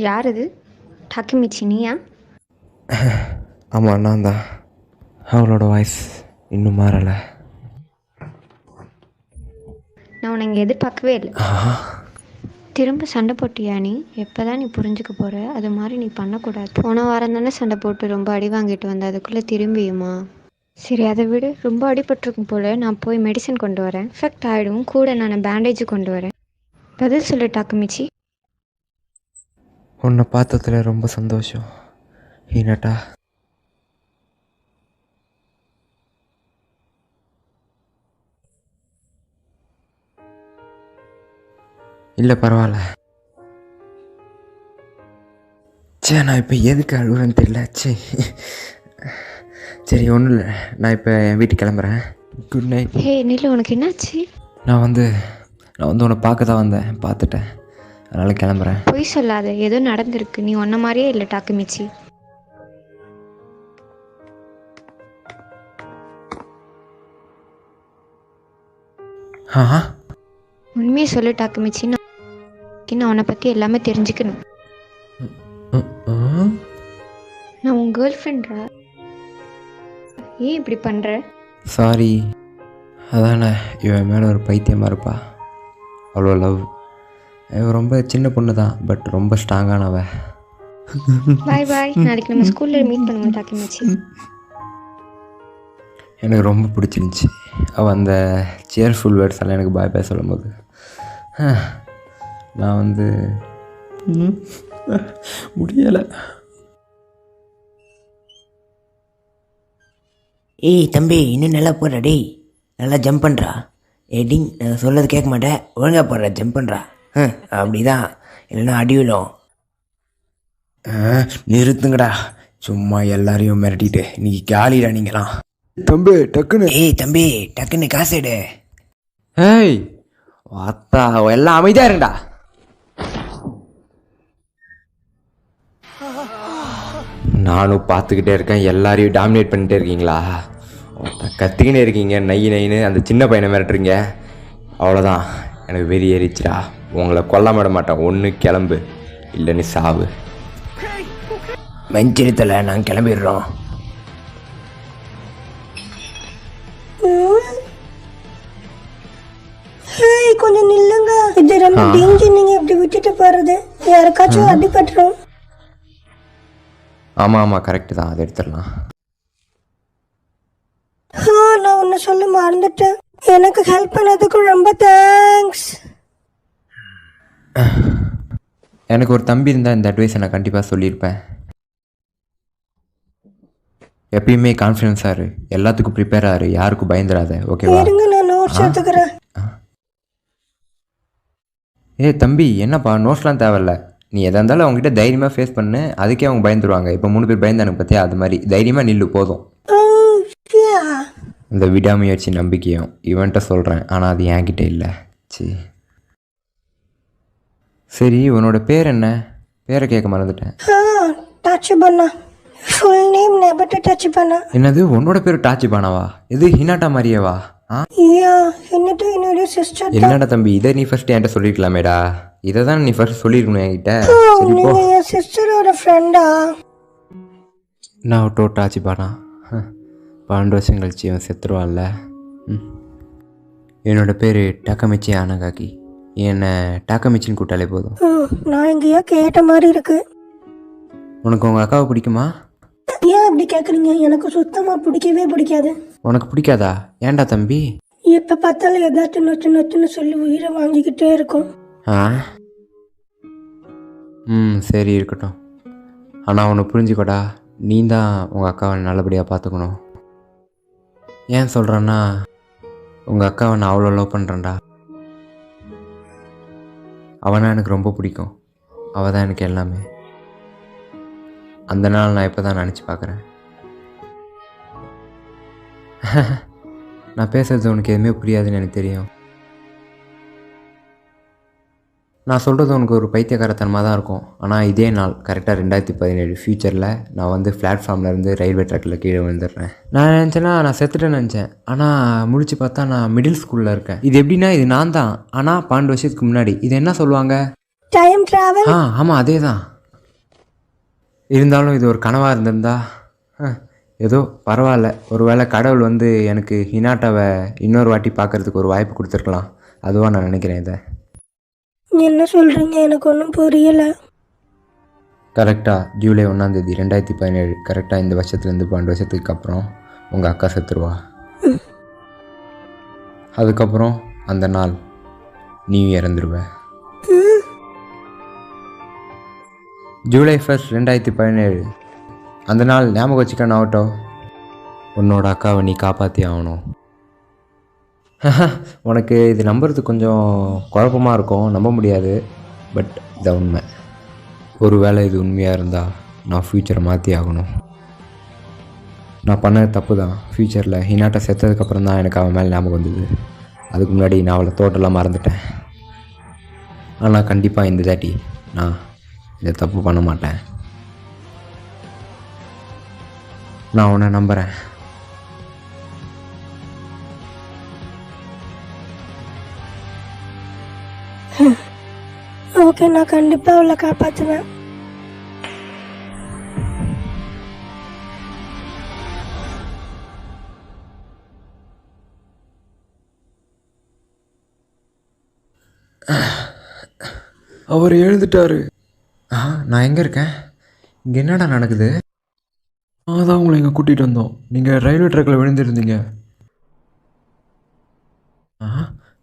யார் இது? டாக்கிமிச்சி நீயா? ஆமாம், நான் தான். அவளோட வாய்ஸ் இன்னும் மாறலை. நான் உன்னை இங்கே எதிர்பார்க்கவே இல்லை. திரும்ப சண்டை போட்டியா நீ? எப்போ தான் நீ புரிஞ்சுக்க போகிற? அது மாதிரி நீ பண்ணக்கூடாது. போன வாரம் தானே சண்டை போட்டு ரொம்ப அடி வாங்கிட்டு வந்த, அதுக்குள்ளே திரும்பியுமா? சரி, அதை விடு. ரொம்ப அடிபட்டிருக்கும் போல். நான் போய் மெடிசன் கொண்டு வரேன். எஃபெக்ட் ஆகிடும். கூட நான் பேண்டேஜ் கொண்டு வரேன். பதில் சொல்லு டாக்குமிச்சி. உன்னை பார்த்ததுல ரொம்ப சந்தோஷம் ஹினாட்டா. இல்லை, பரவாயில்ல. நான் இப்போ எதுக்கு அழுகுறேன்னு தெரியல. சரி, ஒன்றும் இல்லை. நான் இப்போ என் வீட்டுக்கு கிளம்புறேன். Good night. ஹே நில்லு, உனக்கு என்னாச்சு? நான் வந்து உன்னை பார்க்க தான் வந்தேன், பார்த்துட்டேன், அதனால் கிளம்புறேன். பொய் சொல்லாத, ஏதோ நடந்திருக்கு. நீ ஒன்ன மாதிரியே இல்லை டாக்குமிச்சி. உண்மையை சொல்லு டாக்குமிச்சி. நான் உன்னை பற்றி எல்லாமே தெரிஞ்சுக்கணும். நான் உன் கேர்ள் ஃப்ரெண்ட்ரா. ஏன் இப்படி பண்ணுற? சாரி. அதானே, இவன் மேலே ஒரு பைத்தியமாக இருப்பா. அவ்வளோ லவ். இவன் ரொம்ப சின்ன பொண்ணு தான், பட் ரொம்ப ஸ்ட்ராங்கானவ. பாய் பாய். நாளைக்கு நம்ம ஸ்கூலில் மீட் பண்ணுவோம் டாக்குமிச்சி. எனக்கு ரொம்ப பிடிச்சிருந்துச்சி அவள் அந்த சேர்ஃபுல் வேர்ட்ஸ் எல்லாம் எனக்கு பாய் பாய் சொல்லும் போது. நான் வந்து முடியலை. ஏய் தம்பி, இன்னும் நல்லா போடுற. டேய், நல்லா ஜம்ப் பண்ணுறா. டிங், சொல்லது கேட்க மாட்டேன். ஒழுங்காக போடுற, ஜம்ப் பண்ணுறா. அப்படிதான், இல்லைன்னா அடி விழும். நிறுத்துங்கடா, சும்மா எல்லாரையும் மிரட்டிட்டு. இன்னைக்கு காலிடா நீங்களாம். தம்பி டக்குன்னு. ஏய் தம்பி, டக்குன்னு காசு எடு. ஏய் வாத்தா, எல்லாம் அமைதியா இருங்கடா. நானும் பார்த்துக்கிட்டே இருக்கேன், எல்லாரையும் டாமினேட் பண்ணிட்டே இருக்கீங்களா? கத்திக்கினே இருக்கீங்க, நை நைன்னு அந்த சின்ன பையனை மிரட்டுறீங்க. அவ்வளோதான், எனக்கு வெறி ஏறிச்சுடா. உங்களை கொல்ல விட மாட்டேன். ஒன்று கிளம்பு, இல்லை நீ சாவு. மஞ்சிருத்தலை, நாங்கள் கிளம்பிடுறோம். கொஞ்சம் நில்லுங்க, இது ரொம்ப டேஞ்சர். நீங்க இப்படி விட்டுட்டு போறது யாருக்காச்சும் அடிபட்டுரும். ஆமாம் கரெக்டு தான், அதை எடுத்துடலாம். நான் ஒன்று சொல்ல மறந்துட்டேன். எனக்கு ஹெல்ப் பண்ணதுக்கு ரொம்ப தேங்க்ஸ். எனக்கு ஒரு தம்பி இருந்தால் இந்த அட்வைஸை நான் கண்டிப்பாக சொல்லியிருப்பேன். எப்பயுமே கான்ஃபிடன்ஸாக இரு, எல்லாத்துக்கும் ப்ரிப்பேர் ஆறு, யாருக்கும் பயந்துடாத, ஓகேவா? இருங்க, நான் நோட்ஸ் எடுத்துக்கிறேன். தம்பி, என்னப்பா நோட்ஸ்லாம் தேவையில்ல. நீ எதாக இருந்தாலும் அவங்ககிட்ட தைரியமாக ஃபேஸ் பண்ணு, அதுக்கே அவங்க பயந்துருவாங்க. இப்போ 3 பேர் பயந்தானுங்க பார்த்தியா, அது மாதிரி தைரியமாக நில்லு, போதும். இந்த விடாமுயற்சி நம்பிக்கையும் இவன்ட்ட சொல்கிறேன், ஆனால் அது என்கிட்ட இல்லை. சரி, உன்னோட பேர் என்ன? பேரை கேட்க மறந்துட்டேன். டாச்சிபானா. ஃபுல் நேம் நெபட்ட டாச்சிபானா. என்னது, உன்னோட பேர் டாச்சிபானாவா? இது ஹினாட்டா மாதிரியேவா? என்னோட சிஸ்டர். என்னடா தம்பி, இதை நீ ஃபர்ஸ்ட் என்கிட்ட சொல்லிருக்கலாமேடா. இதை தான் நீ ஃபர்ஸ்ட் சொல்லியிருக்கணும் என்கிட்ட. நீங்க என் சிஸ்டரோட ஃப்ரெண்டா? நான் டாச்சிபானா. 12 வருஷம் கழிச்சு அவன் செத்துருவான்ல. என்னோட பேர் டாக்கமிச்சி ஆனகாக்கி. என்னை டாக்கமிச்சின்னு கூட்டாலே போதும். நான் எங்கேயோ கேட்ட மாதிரி இருக்கு. உனக்கு உங்கள் அக்காவை பிடிக்குமா? ஏன் அப்படி கேட்குறீங்க? எனக்கு சுத்தமாக பிடிக்கவே பிடிக்காது. உனக்கு பிடிக்காதா? ஏன்டா தம்பி? எப்போ பார்த்தாலும் ஏதாச்சும் நொச்சு நொச்சுன்னு சொல்லி உயிரை வாங்கிக்கிட்டே இருக்கும். சரி, இருக்கட்டும். ஆனால் ஒன்று புரிஞ்சுக்கோடா, நீ தான் உங்கள் அக்காவை நல்லபடியாக பார்த்துக்கணும். ஏன் சொல்கிறேன்னா, உங்கள் அக்காவை நான் அவ்வளோ லவ் பண்ணுறேன்டா. அவனா எனக்கு ரொம்ப பிடிக்கும். அவள் தான் எனக்கு எல்லாமே. அந்த நாள் நான் இப்போ தான் நினச்சி பார்க்குறேன். நான் பேசுறது உனக்கு எதுவுமே புரியாதுன்னு எனக்கு தெரியும். நான் சொல்கிறது உனக்கு ஒரு பைத்தியக்காரத்தனமாக தான் இருக்கும். ஆனால் இதே நாள் கரெக்டாக 2017 ஃப்யூச்சரில் நான் வந்து பிளாட்ஃபார்ம்லேருந்து ரயில்வே ட்ராக்கில் கீழே விழுந்துடுறேன். நான் நினச்சேன்னா நான் செத்துட்டேன்னு நினச்சேன். ஆனால் முடிச்சு பார்த்தா நான் மிடில் ஸ்கூலில் இருக்கேன். இது எப்படின்னா இது நான் தான், ஆனால் 12 வருஷத்துக்கு முன்னாடி. இது என்ன சொல்லுவாங்க? Time travel. ஆமாம் அதே தான். இருந்தாலும் இது ஒரு கனவாக இருந்திருந்தா ஏதோ பரவாயில்ல. ஒரு வேளை கடவுள் வந்து எனக்கு ஹினாட்டாவை இன்னொரு வாட்டி பார்க்குறதுக்கு ஒரு வாய்ப்பு கொடுத்துருக்கலாம். அதுவாக நான் நினைக்கிறேன். இதை என்ன சொல்றீங்க? எனக்கு ஒன்றும் புரியல. கரெக்டாக ஜூலை 1 2017 கரெக்டாக இந்த வருஷத்துலேருந்து 12 வருஷத்துக்கு அப்புறம் உங்கள் அக்கா செத்துருவா. அதுக்கப்புறம் அந்த நாள் நீ இறந்துருவ. ஜூலை 1 2017 அந்த நாள் ஞாபகம் வச்சுக்கணும். ஆகட்டும், உன்னோட அக்காவை நீ காப்பாற்றி ஆகணும். உனக்கு இது நம்புறது கொஞ்சம் குழப்பமாக இருக்கும், நம்ப முடியாது. பட் இதை உண்மை. ஒரு வேளை இது உண்மையாக இருந்தால் நான் ஃப்யூச்சரை மாற்றி ஆகணும். நான் பண்ணது தப்பு தான். ஃப்யூச்சரில் ஹினாட்டை செத்ததுக்கப்புறம் தான் எனக்கு அவன் மேலே ஞாபகம் வந்தது. அதுக்கு முன்னாடி நான் அவளை டோட்டலாக மறந்துட்டேன். ஆனால் கண்டிப்பாக இந்த தாட்டி நான் இதை தப்பு பண்ண மாட்டேன். நான் உன்னை நம்புகிறேன். ஓகே, நான் கண்டிப்பாக அவளை காப்பாற்றுவேன். அவர் எழுந்துட்டாரு. நான் எங்கே இருக்கேன்? இங்கே என்னடா நடக்குது? தான் உங்களை இங்கே கூட்டிகிட்டு வந்தோம். நீங்கள் ரயில்வே ட்ராக்கில் விழுந்துருந்தீங்க.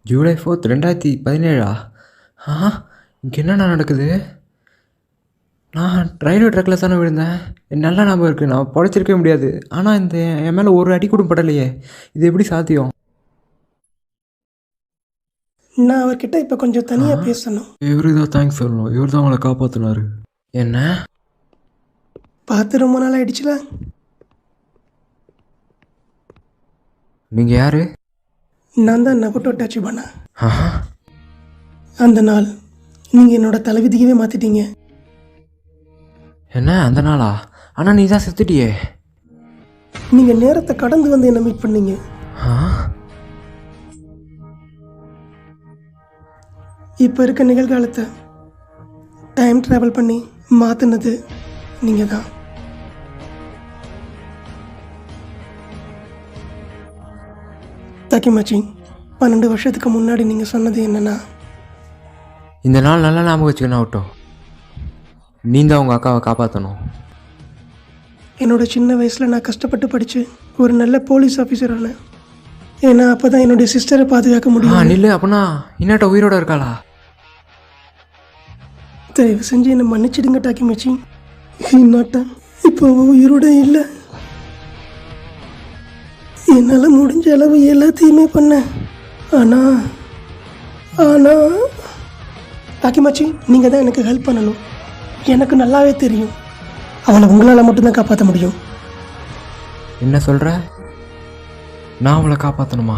ஜூலை 4 2017 இங்கே என்னடா நடக்குது? நான் ரயில்வே ட்ராக்கில் தானே விழுந்தேன். நல்லா ஞாபகம் இருக்குது. நான் பொழைச்சிருக்கவே முடியாது. ஆனால் என் மேலே ஒரு அடி கூட படலையே. இது எப்படி சாத்தியம்? நான் அவர்கிட்ட இப்போ கொஞ்சம் தனியாக பேசணும். இவரு தான் தேங்க்ஸ் சொல்லணும். இவர் தான் அவங்களை காப்பாற்றினாரு. என்ன பார்த்து ரொம்ப நாள் ஆயிடுச்சுல. நீங்கள் யார்? நான் தான் நபுட்டோ டச்சுபானா. அந்த நாள் நீங்கள் என்னோட தலைவிதியவே மாற்றிட்டீங்க. என்ன அந்த நாளா? ஆனால் நீ தான் செத்துட்டியே. நீங்கள் நேரத்தை கடந்து வந்து என்னை மீட் பண்ணீங்க. இப்போ இருக்க நிகழ்காலத்தை டைம் ட்ராவல் பண்ணி மாற்றினது நீங்கள் தான். தாக்கிமாச்சி, 12 வருஷத்துக்கு முன்னாடி நீங்கள் சொன்னது என்னன்னா, இந்த நாள் நல்லா ஞாபகம் வச்சுக்கணும். ஆகட்டும், நீ தான் உங்கள் அக்காவை காப்பாற்றணும். என்னோட சின்ன வயசில் நான் கஷ்டப்பட்டு படித்து ஒரு நல்ல போலீஸ் ஆஃபீஸர் ஆனேன். ஏன்னா அப்போ தான் என்னுடைய சிஸ்டரை பாதுகாக்க முடியும். நில்லு. அப்படின்னா இன்னாட்ட உயிரோட இருக்காளா? தயவு செஞ்சு என்னை மன்னிச்சிடுங்க டாக்கிமாச்சி. இன்னாட்டா இப்போ உயிரோட இல்லை. என்னால் முடிஞ்ச அளவு எல்லாத்தையுமே பண்ணேன். ஆனால் டாக்கிமாச்சி, நீங்கள் தான் எனக்கு ஹெல்ப் பண்ணணும். எனக்கு நல்லாவே தெரியும் அவளை உங்களால் மட்டும்தான் காப்பாற்ற முடியும். என்ன சொல்கிற? நான் அவளை காப்பாற்றணுமா?